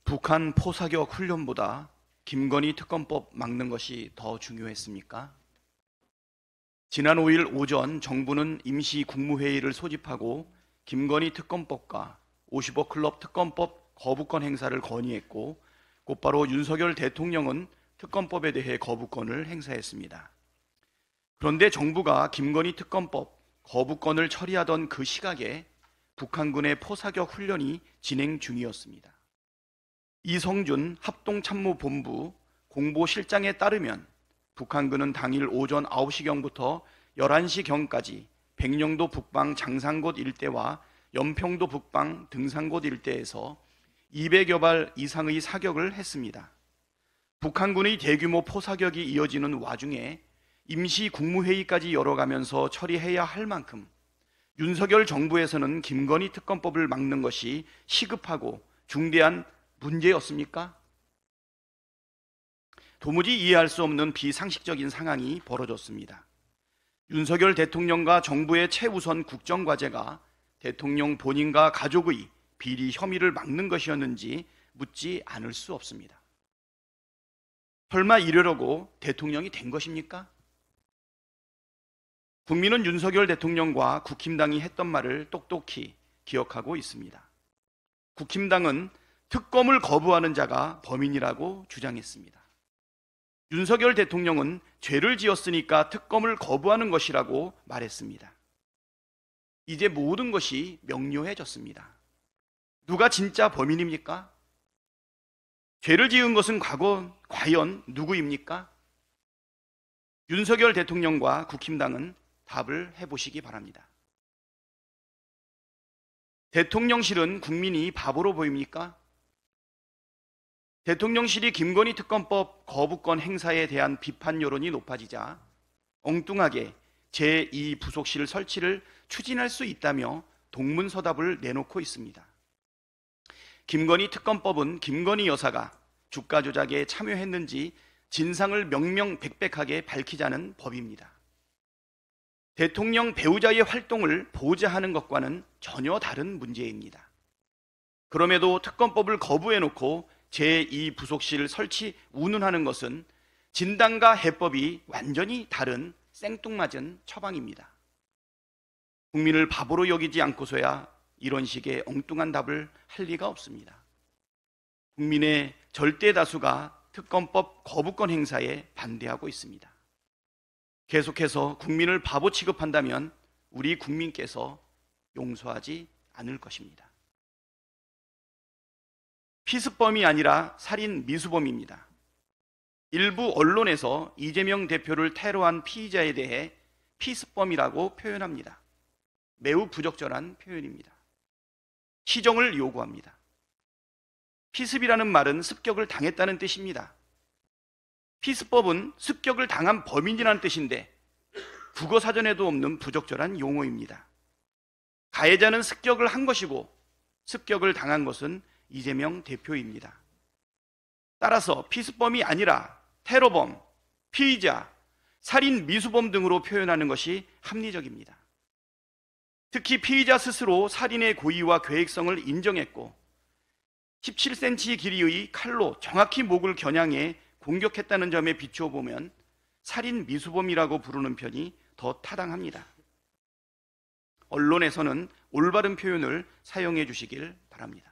북한 포사격 훈련보다 김건희 특검법 막는 것이 더 중요했습니까? 지난 5일 오전 정부는 임시 국무회의를 소집하고 김건희 특검법과 50억 클럽 특검법 거부권 행사를 건의했고, 곧바로 윤석열 대통령은 특검법에 대해 거부권을 행사했습니다. 그런데 정부가 김건희 특검법 거부권을 처리하던 그 시각에 북한군의 포사격 훈련이 진행 중이었습니다. 이성준 합동참모본부 공보실장에 따르면 북한군은 당일 오전 9시경부터 11시경까지 백령도 북방 장산곶 일대와 연평도 북방 등산곶 일대에서 200여 발 이상의 사격을 했습니다. 북한군의 대규모 포사격이 이어지는 와중에 임시 국무회의까지 열어가면서 처리해야 할 만큼 윤석열 정부에서는 김건희 특검법을 막는 것이 시급하고 중대한 문제였습니까? 도무지 이해할 수 없는 비상식적인 상황이 벌어졌습니다. 윤석열 대통령과 정부의 최우선 국정과제가 대통령 본인과 가족의 비리 혐의를 막는 것이었는지 묻지 않을 수 없습니다. 설마 이러려고 대통령이 된 것입니까? 국민은 윤석열 대통령과 국힘당이 했던 말을 똑똑히 기억하고 있습니다. 국힘당은 특검을 거부하는 자가 범인이라고 주장했습니다. 윤석열 대통령은 죄를 지었으니까 특검을 거부하는 것이라고 말했습니다. 이제 모든 것이 명료해졌습니다. 누가 진짜 범인입니까? 죄를 지은 것은 과연 누구입니까? 윤석열 대통령과 국힘당은 답을 해보시기 바랍니다. 대통령실은 국민이 바보로 보입니까? 대통령실이 김건희 특검법 거부권 행사에 대한 비판 여론이 높아지자 엉뚱하게 제2부속실 설치를 추진할 수 있다며 동문서답을 내놓고 있습니다. 김건희 특검법은 김건희 여사가 주가 조작에 참여했는지 진상을 명명백백하게 밝히자는 법입니다. 대통령 배우자의 활동을 보좌하는 것과는 전혀 다른 문제입니다. 그럼에도 특검법을 거부해놓고 제2부속실 설치 운운하는 것은 진단과 해법이 완전히 다른 생뚱맞은 처방입니다. 국민을 바보로 여기지 않고서야 이런 식의 엉뚱한 답을 할 리가 없습니다. 국민의 절대 다수가 특검법 거부권 행사에 반대하고 있습니다. 계속해서 국민을 바보 취급한다면 우리 국민께서 용서하지 않을 것입니다. 피습범이 아니라 살인 미수범입니다. 일부 언론에서 이재명 대표를 테러한 피의자에 대해 피습범이라고 표현합니다. 매우 부적절한 표현입니다. 시정을 요구합니다. 피습이라는 말은 습격을 당했다는 뜻입니다. 피습법은 습격을 당한 범인이라는 뜻인데 국어사전에도 없는 부적절한 용어입니다. 가해자는 습격을 한 것이고 습격을 당한 것은 이재명 대표입니다. 따라서 피습범이 아니라 테러범, 피의자, 살인 미수범 등으로 표현하는 것이 합리적입니다. 특히 피의자 스스로 살인의 고의와 계획성을 인정했고 17cm 길이의 칼로 정확히 목을 겨냥해 공격했다는 점에 비추어 보면 살인 미수범이라고 부르는 편이 더 타당합니다. 언론에서는 올바른 표현을 사용해 주시길 바랍니다.